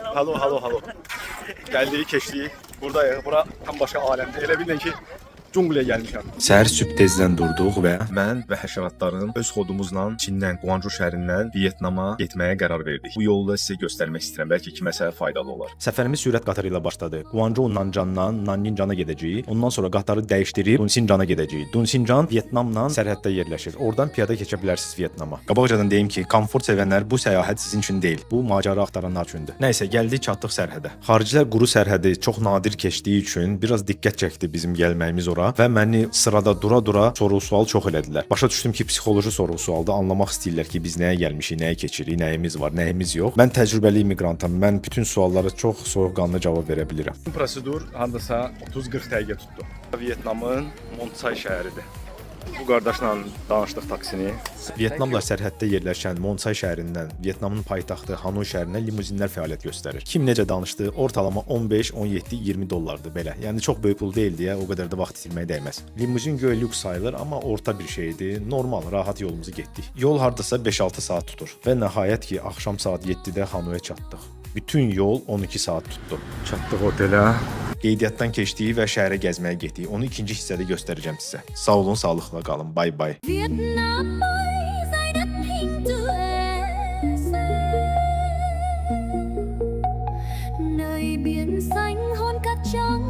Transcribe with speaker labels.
Speaker 1: Halo, halo, halo. Geldik, keçdik. Buradayıq. Bura tam başqa aləmdir. Elə bilin ki, Cungliyə gəlmişəm. Səhər sübh tezdən durduq və mən və həşəratlarım öz xodumuzla Çindən, Guangzhou şəhərindən Vyetnama getməyə qərar verdik. Bu yolu da sizə göstərmək istəyirəm. Bəlkə kiməsə faydalı olar. Səfərimiz sürət qatarı ilə başladı. Guangzhou Nanjandan Nanninjana gedəcəyik. Ondan sonra qatarı dəyişdirib Dunsinjana gedəcəyik. Dunsinjan Vyetnamla sərhəddə yerləşir. Oradan piyada keçə bilərsiniz Vyetnama. Qabaqcadan deyim ki, komfort sevənlər bu səyahət sizin üçün deyil. Bu macəra axtaranlar üçündür. Nəysə, gəldik, çatdıq sərhədə. Xaricilər quru sərhədi çox nadir keçdiyi üçün biraz diqqət çəkdi bizim gəlməyimiz ora və məni sırada dura-dura sorğu-sual çox elədilər. Başa düşdüm ki, psixoloji sorğu-sualda anlamaq istəyirlər ki, biz nəyə gəlmişik, nəyə keçirik, nəyimiz var, nəyimiz yox. Mən təcrübəli immiqrantam. Mən bütün suallara çox soyuqqanlı cavab verə bilirəm. Bu prosedur hardasa 30-40 dəqiqə tutdu. Vyetnamın Montsay şəhəridir. Bu qardaşla danışdıq taksini. Vyetnamla sərhəddə yerləşən Montsay şəhərindən Vyetnamın paytaxtı Hanoi şəhərinə limuzinlər fəaliyyət göstərir. Kim necə danışdı? Ortalama 15, 17, 20 dollardır belə. Yəni çox böyük pul deyil deyə o qədər də vaxt itirmək dəyməz. Limuzin göy lüks sayılır, amma orta bir şeydir. Normal, rahat yolumuzu getdik. Yol hardasa 5-6 saat tutur və nəhayət ki, axşam saat 7-də Hanoiya çatdıq. Bütün yol 12 saat tutdu. Çatdıq otelə. Qeydiyyatdan keçdik və şəhərə gəzməyə getdik. Onu ikinci hissədə göstərəcəm sizə. Sağ olun, sağlıqla qalın. Bay bay.
Speaker 2: Nơi biển xanh hôn cát trắng